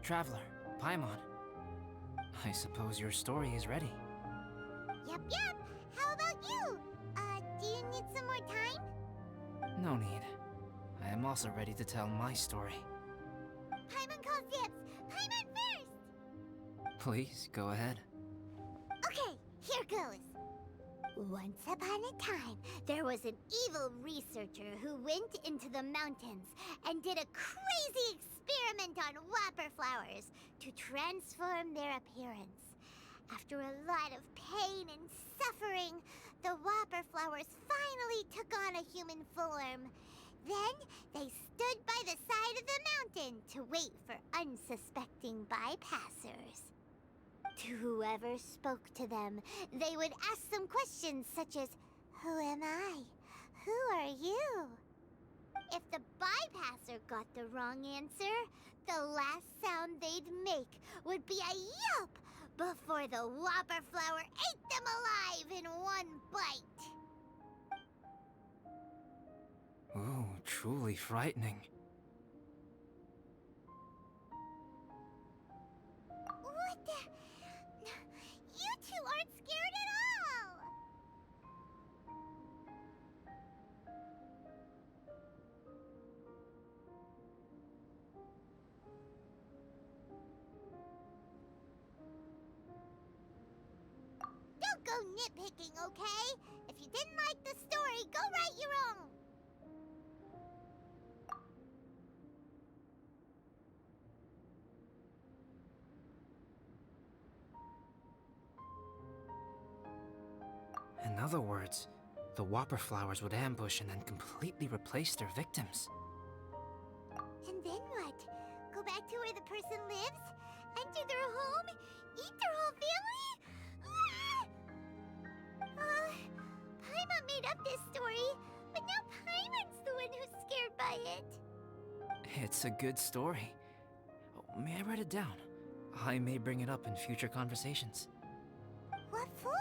traveler, Paimon. I suppose your story is ready. Yep. How about you? Do you need some more time? No need. I am also ready to tell my story. Paimon calls dibs! Paimon first! Please, go ahead. Okay, here goes. Once upon a time, there was an evil researcher who went into the mountains and did a crazy experiment on whopper flowers to transform their appearance. After a lot of pain and suffering, the whopper flowers finally took on a human form. Then they stood by the side of the mountain to wait for unsuspecting bypassers. To whoever spoke to them, they would ask some questions such as, "Who am I? Who are you?" If the bypasser got the wrong answer, the last sound they'd make would be a yelp before the whopper flower ate them alive in one bite. Ooh, truly frightening. What the? You two aren't scared at all! Don't go nitpicking, okay? If you didn't like the story, go write your own! In other words, the whopper flowers would ambush and then completely replace their victims. And then what? Go back to where the person lives? Enter their home? Eat their whole family? Paimon made up this story, but now Paimon's the one who's scared by it. It's a good story. Oh, may I write it down? I may bring it up in future conversations. What for?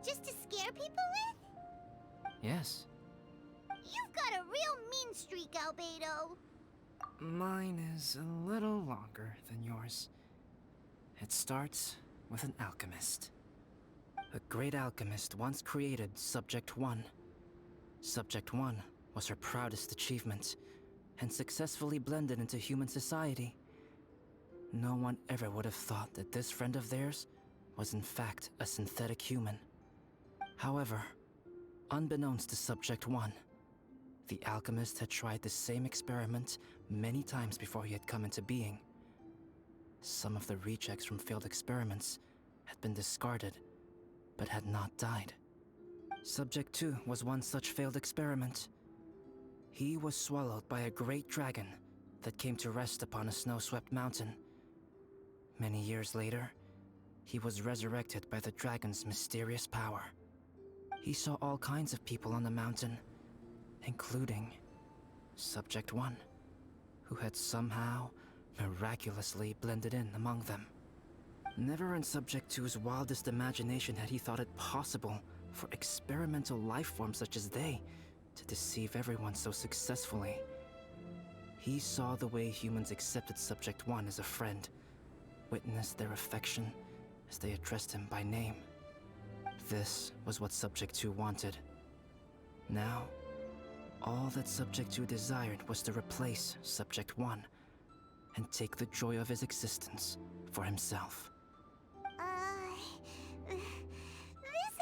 Just to scare people with? Yes. You've got a real mean streak, Albedo. Mine is a little longer than yours. It starts with an alchemist. A great alchemist once created Subject 1. Subject 1 was her proudest achievement, and successfully blended into human society. No one ever would have thought that this friend of theirs was in fact a synthetic human. However, unbeknownst to Subject 1, the alchemist had tried the same experiment many times before he had come into being. Some of the rejects from failed experiments had been discarded, but had not died. Subject 2 was one such failed experiment. He was swallowed by a great dragon that came to rest upon a snow-swept mountain. Many years later, he was resurrected by the dragon's mysterious power. He saw all kinds of people on the mountain, including Subject 1, who had somehow miraculously blended in among them. Never in Subject 2's wildest imagination had he thought it possible for experimental life forms such as they to deceive everyone so successfully. He saw the way humans accepted Subject 1 as a friend, witnessed their affection as they addressed him by name. This was what Subject 2 wanted. Now, all that Subject 2 desired was to replace Subject 1 and take the joy of his existence for himself. This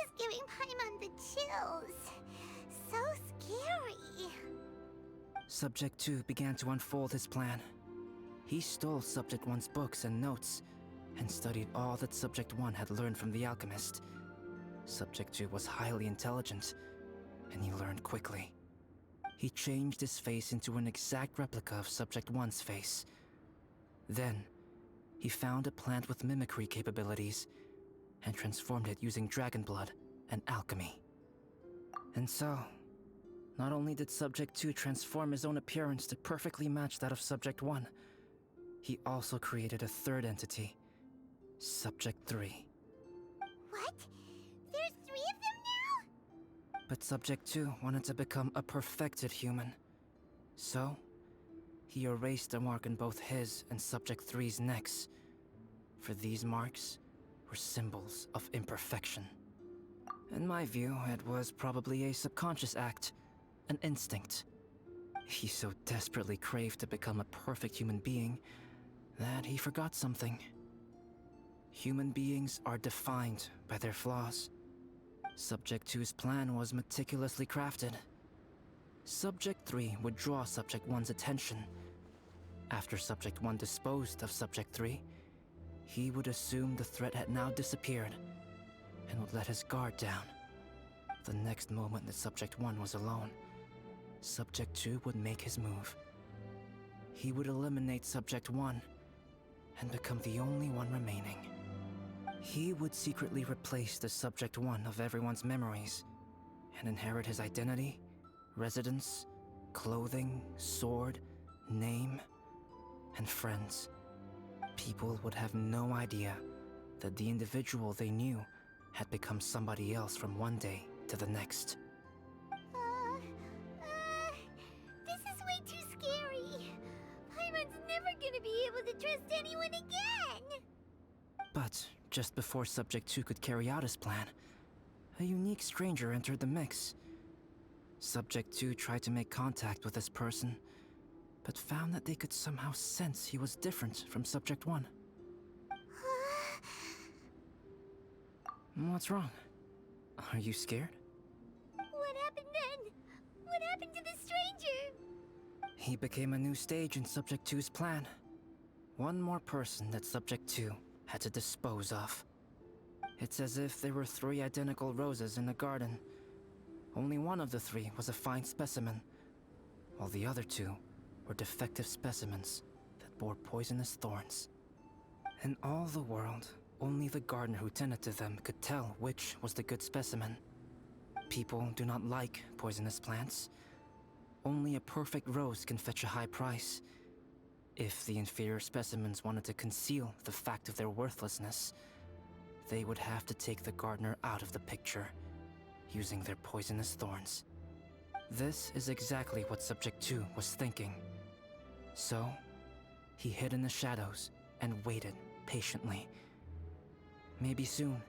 is giving Paimon the chills. So scary. Subject 2 began to unfold his plan. He stole Subject 1's books and notes and studied all that Subject 1 had learned from the alchemist. Subject 2 was highly intelligent, and he learned quickly. He changed his face into an exact replica of Subject 1's face. Then, he found a plant with mimicry capabilities and transformed it using dragon blood and alchemy. And so, not only did Subject 2 transform his own appearance to perfectly match that of Subject 1, he also created a third entity, Subject 3. What? There's 3 of them now? But Subject 2 wanted to become a perfected human. So, he erased a mark on both his and Subject Three's necks. For these marks were symbols of imperfection. In my view, it was probably a subconscious act, an instinct. He so desperately craved to become a perfect human being that he forgot something. Human beings are defined by their flaws. Subject 2's plan was meticulously crafted. Subject 3 would draw Subject 1's attention. After Subject 1 disposed of Subject 3, he would assume the threat had now disappeared and would let his guard down. The next moment that Subject 1 was alone, Subject 2 would make his move. He would eliminate Subject 1 and become the only one remaining. He would secretly replace the Subject 1 of everyone's memories and inherit his identity, residence, clothing, sword, name, and friends. People would have no idea that the individual they knew had become somebody else from one day to the next. This is way too scary. Paimon's never gonna be able to trust anyone again. But just before Subject 2 could carry out his plan, a unique stranger entered the mix. Subject 2 tried to make contact with this person, but found that they could somehow sense he was different from Subject 1. What's wrong? Are you scared? What happened then? What happened to the stranger? He became a new stage in Subject 2's plan. One more person that Subject 2 had to dispose of. It's as if there were 3 identical roses in a garden. Only one of the 3 was a fine specimen, while the other 2 were defective specimens that bore poisonous thorns. In all the world, only the gardener who tended to them could tell which was the good specimen. People do not like poisonous plants. Only a perfect rose can fetch a high price. If the inferior specimens wanted to conceal the fact of their worthlessness, they would have to take the gardener out of the picture, using their poisonous thorns. This is exactly what Subject 2 was thinking. So, he hid in the shadows and waited patiently. Maybe soon,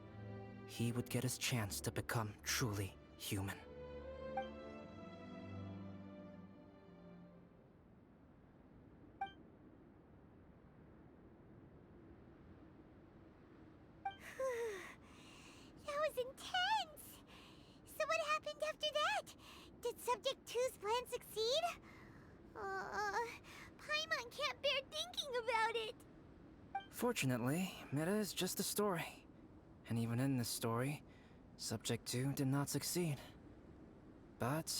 he would get his chance to become truly human. That was intense! So what happened after that? Did Subject 2's plan succeed? Paimon can't bear thinking about it! Fortunately, it is just a story. And even in this story, Subject 2 did not succeed. But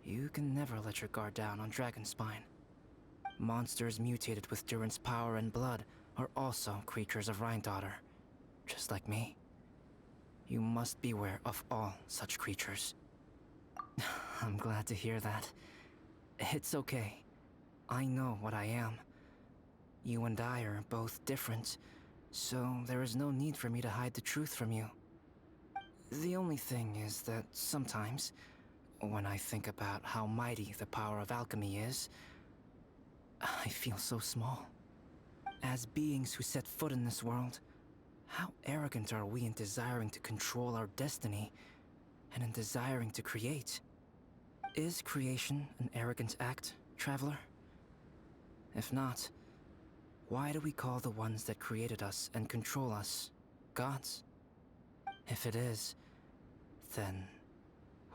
you can never let your guard down on Dragonspine. Monsters mutated with Durin's power and blood are also creatures of Rhine-Daughter, just like me. You must beware of all such creatures. I'm glad to hear that. It's okay. I know what I am. You and I are both different, so there is no need for me to hide the truth from you. The only thing is that sometimes, when I think about how mighty the power of alchemy is, I feel so small. As beings who set foot in this world, how arrogant are we in desiring to control our destiny, and in desiring to create? Is creation an arrogant act, traveler? If not, why do we call the ones that created us and control us gods? If it is, then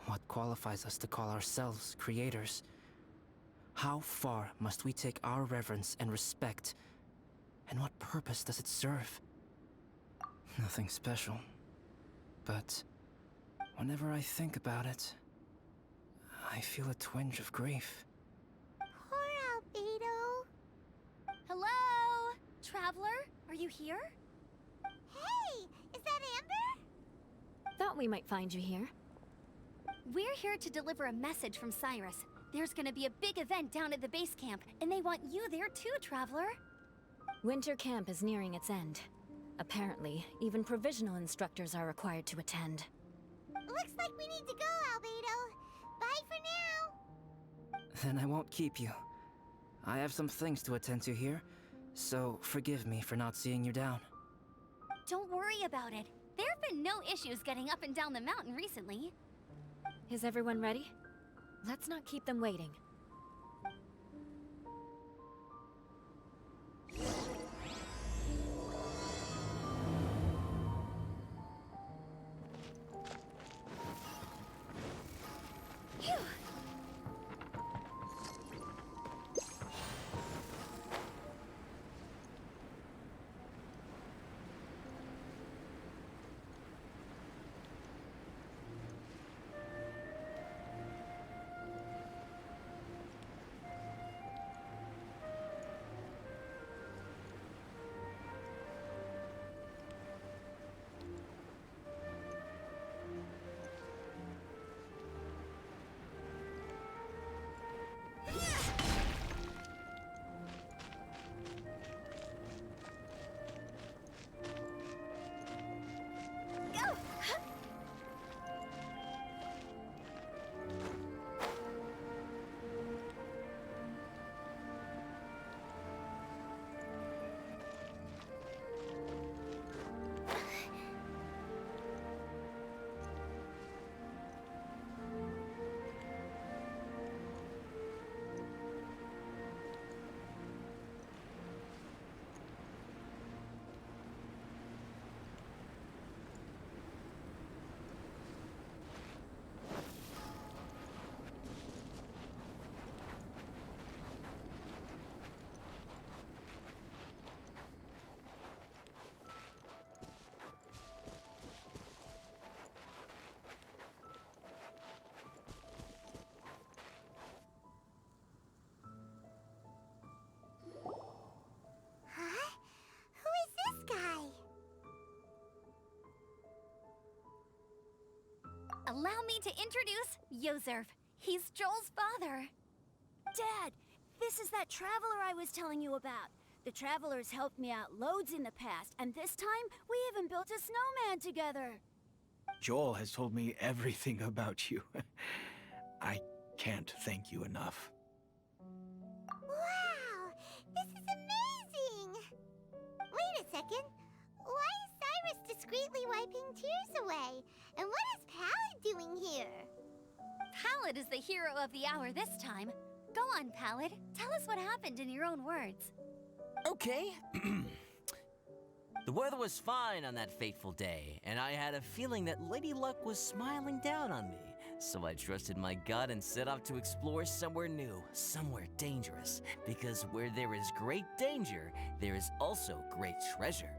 what qualifies us to call ourselves creators? How far must we take our reverence and respect, and what purpose does it serve? Nothing special, but whenever I think about it, I feel a twinge of grief. Poor Albedo. Hello? Traveler? Are you here? Hey, is that Amber? Thought we might find you here. We're here to deliver a message from Cyrus. There's gonna be a big event down at the base camp, and they want you there too, Traveler. Winter camp is nearing its end. Apparently, even provisional instructors are required to attend. Looks like we need to go, Albedo. Bye for now. Then I won't keep you. I have some things to attend to here, so forgive me for not seeing you down. Don't worry about it. There have been no issues getting up and down the mountain recently. Is everyone ready? Let's not keep them waiting. Huh? Who is this guy? Allow me to introduce Yozerv. He's Joel's father. Dad, this is that traveler I was telling you about. The traveler's helped me out loads in the past, and this time we even built a snowman together. Joel has told me everything about you. I can't thank you enough. Wow! This is amazing! Wait a second. Why is Cyrus discreetly wiping tears away? And what is Pallid doing here? Pallid is the hero of the hour this time. Go on, Pallid. Tell us what happened in your own words. Okay. The weather was fine on that fateful day, and I had a feeling that Lady Luck was smiling down on me. So I trusted my gut and set off to explore somewhere new, somewhere dangerous. Because where there is great danger, there is also great treasure.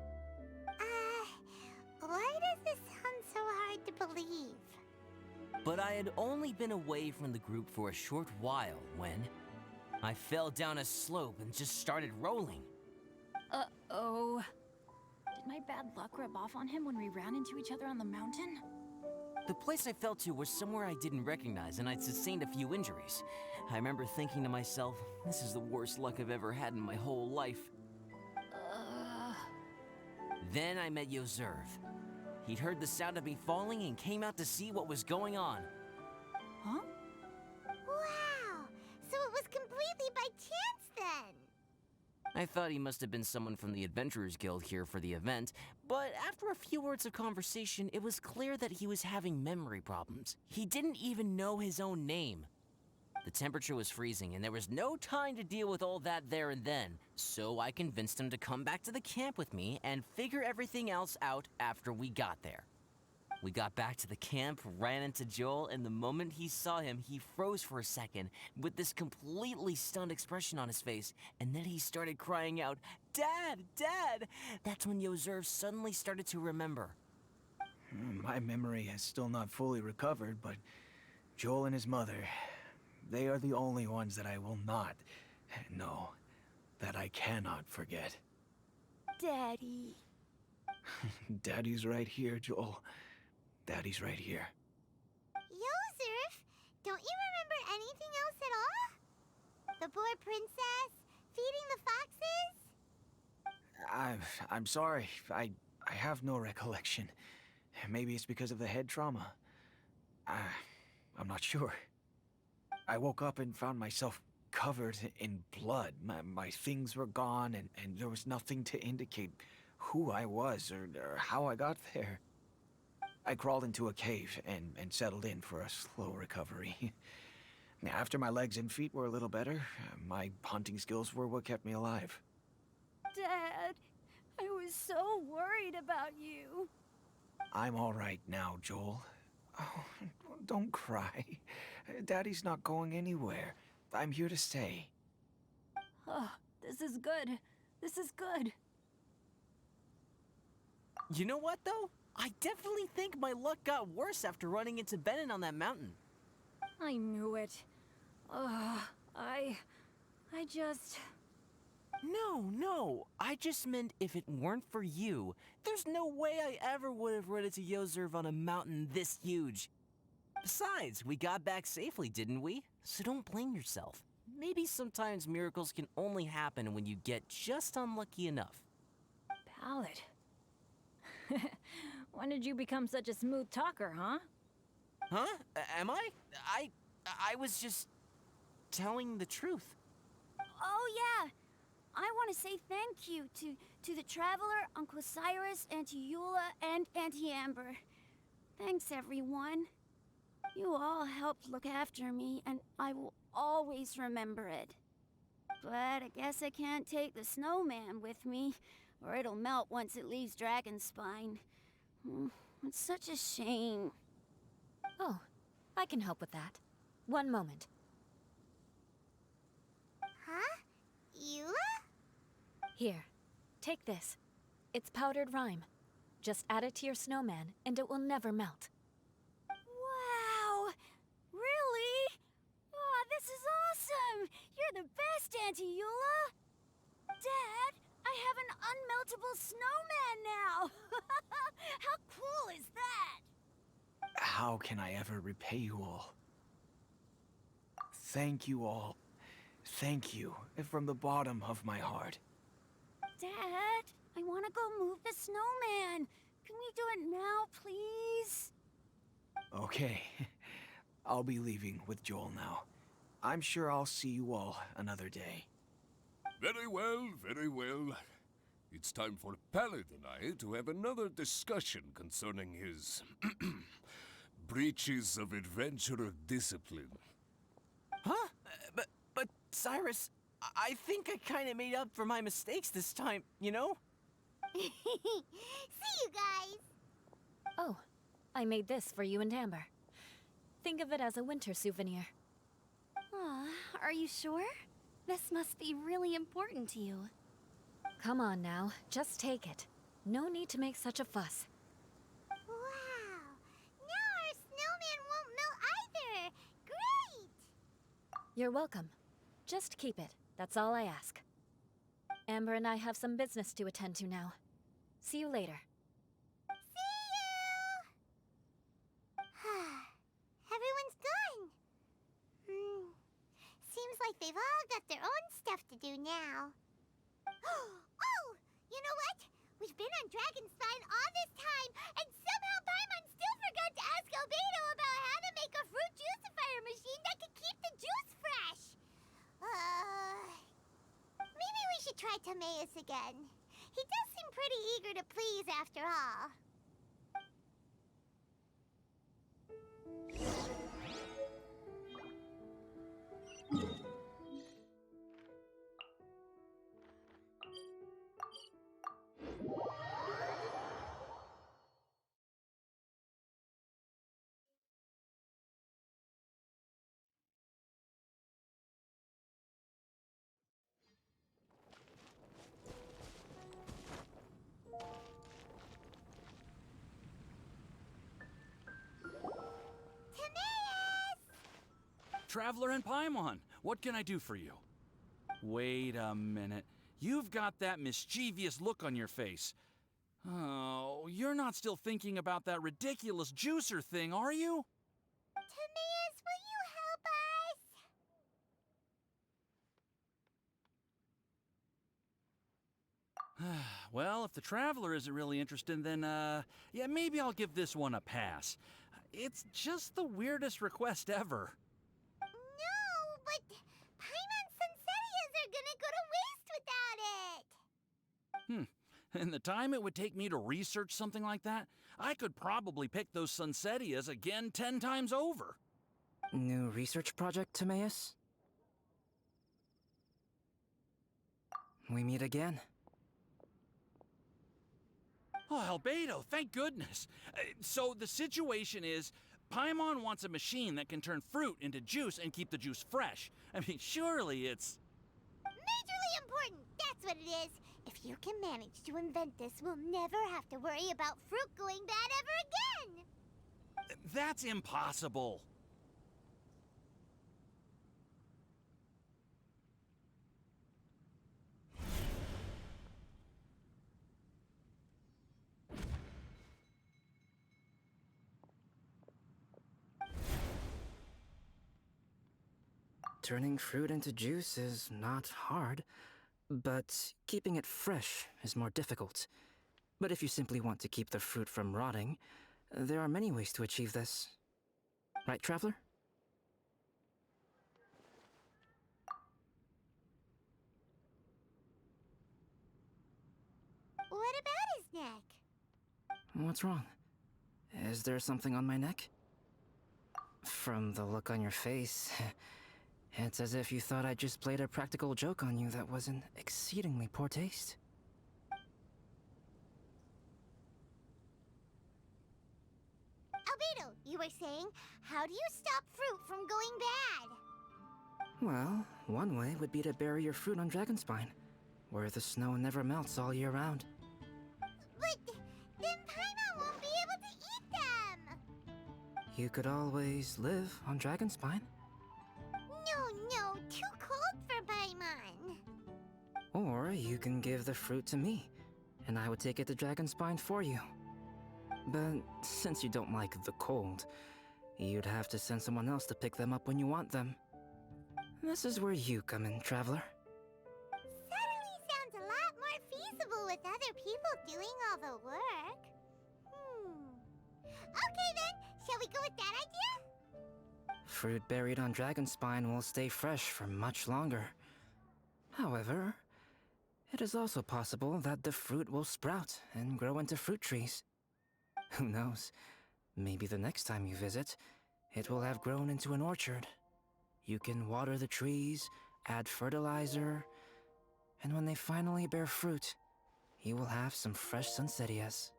Why does this sound so hard to believe? But I had only been away from the group for a short while when I fell down a slope and just started rolling. Uh-oh. Did my bad luck rub off on him when we ran into each other on the mountain? The place I fell to was somewhere I didn't recognize, and I'd sustained a few injuries. I remember thinking to myself, this is the worst luck I've ever had in my whole life. Then I met Yozerv. He'd heard the sound of me falling and came out to see what was going on. Huh? Wow! So it was completely by chance then! I thought he must have been someone from the Adventurers Guild here for the event, but after a few words of conversation, it was clear that he was having memory problems. He didn't even know his own name. The temperature was freezing, and there was no time to deal with all that there and then, so I convinced him to come back to the camp with me and figure everything else out after we got there. We got back to the camp, ran into Joel, and the moment he saw him, he froze for a second with this completely stunned expression on his face, and then he started crying out, "Dad! Dad!" That's when Yozerv suddenly started to remember. My memory has still not fully recovered, but Joel and his mother, they are the only ones that I will not, no, that I cannot forget. Daddy. Daddy's right here, Joel. Daddy's right here. Yozerf, don't you remember anything else at all? The poor princess? Feeding the foxes? I'm sorry. I have no recollection. Maybe it's because of the head trauma. I'm not sure. I woke up and found myself covered in blood. My things were gone, and there was nothing to indicate who I was or how I got there. I crawled into a cave and settled in for a slow recovery. After my legs and feet were a little better, my hunting skills were what kept me alive. Dad, I was so worried about you. I'm all right now, Joel. Oh, don't cry. Daddy's not going anywhere. I'm here to stay. Oh, this is good. This is good. You know what, though? I definitely think my luck got worse after running into Benin on that mountain. I knew it. I just... No. I just meant if it weren't for you, there's no way I ever would have run into Yozerv on a mountain this huge. Besides, we got back safely, didn't we? So don't blame yourself. Maybe sometimes miracles can only happen when you get just unlucky enough. Ballad. When did you become such a smooth talker, huh? Huh? Am I? I was just telling the truth. Oh, yeah. I want to say thank you to the Traveler, Uncle Cyrus, Auntie Eula, and Auntie Amber. Thanks, everyone. You all helped look after me, and I will always remember it. But I guess I can't take the snowman with me, or it'll melt once it leaves Dragonspine. It's such a shame. Oh, I can help with that. One moment. Huh? Eula? Here, take this. It's powdered rime. Just add it to your snowman, and it will never melt. Wow! Really? Oh, this is awesome! You're the best, Auntie Eula! Dad, I have an unmeltable snowman now! How cool is that? How can I ever repay you all? Thank you all. Thank you from the bottom of my heart. Dad, I want to go move the snowman. Can we do it now, please? Okay, I'll be leaving with Joel now. I'm sure I'll see you all another day. Very well, very well. It's time for Pallid and I to have another discussion concerning his breaches of adventurer discipline. Huh? But Cyrus, I think I kind of made up for my mistakes this time, you know? See you guys! Oh, I made this for you and Amber. Think of it as a winter souvenir. Aw, are you sure? This must be really important to you. Come on now, just take it. No need to make such a fuss. Wow! Now our snowman won't melt either! Great! You're welcome. Just keep it. That's all I ask. Amber and I have some business to attend to now. See you later. See you! Everyone's gone. Seems like they've all got their own stuff to do now. Oh! You know what? We've been on Dragonspine all this time, and somehow Paimon still forgot to ask Albedo about how to make a fruit juicifier machine that could keep the juice fresh. Maybe we should try Timaeus again. He does seem pretty eager to please after all. Traveler and Paimon, what can I do for you? Wait a minute. You've got that mischievous look on your face. Oh, you're not still thinking about that ridiculous juicer thing, are you? Timaeus, will you help us? Well, if the Traveler isn't really interested, then, yeah, maybe I'll give this one a pass. It's just the weirdest request ever. No, but Paimon In the time it would take me to research something like that, I could probably pick those Sunsettias again 10 times over. New research project, Timaeus? We meet again. Oh, Albedo, thank goodness. So the situation is, Paimon wants a machine that can turn fruit into juice and keep the juice fresh. I mean, surely it's... Majorly important, that's what it is. If you can manage to invent this, we'll never have to worry about fruit going bad ever again. That's impossible. Turning fruit into juice is not hard, but keeping it fresh is more difficult. But if you simply want to keep the fruit from rotting, there are many ways to achieve this. Right, Traveler? What about his neck? What's wrong? Is there something on my neck? From the look on your face, it's as if you thought I just played a practical joke on you that was in exceedingly poor taste. Albedo, you were saying, how do you stop fruit from going bad? Well, one way would be to bury your fruit on Dragonspine, where the snow never melts all year round. But then Paimon won't be able to eat them! You could always live on Dragonspine. No, too cold for Paimon. Or you can give the fruit to me, and I would take it to Dragonspine for you. But since you don't like the cold, you'd have to send someone else to pick them up when you want them. This is where you come in, Traveler. Suddenly sounds a lot more feasible with other people doing all the work. Okay then, shall we go with that idea? Fruit buried on Dragonspine will stay fresh for much longer. However, it is also possible that the fruit will sprout and grow into fruit trees. Who knows? Maybe the next time you visit, it will have grown into an orchard. You can water the trees, add fertilizer, and when they finally bear fruit, you will have some fresh Sunsettias.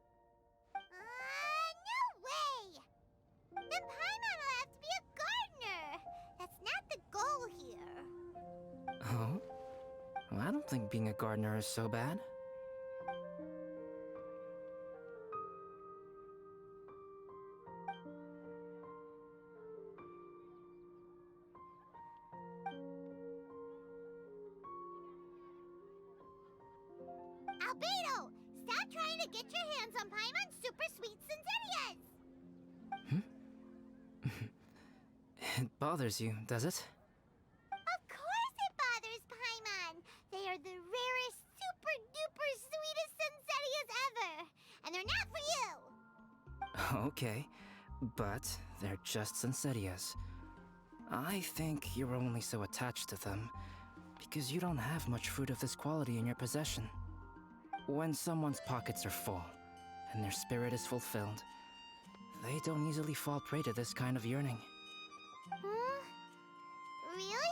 No way! Then Paimon will have to be a gardener! That's not the goal here. Oh? Well, I don't think being a gardener is so bad. Albedo! Stop trying to get your hands on Paimon's super sweet Sunsettias! It bothers you, does it? Of course it bothers Paimon! They are the rarest, super-duper sweetest Sunsettias ever! And they're not for you! Okay, but they're just Sunsettias. I think you're only so attached to them because you don't have much fruit of this quality in your possession. When someone's pockets are full and their spirit is fulfilled, they don't easily fall prey to this kind of yearning. Huh? Really?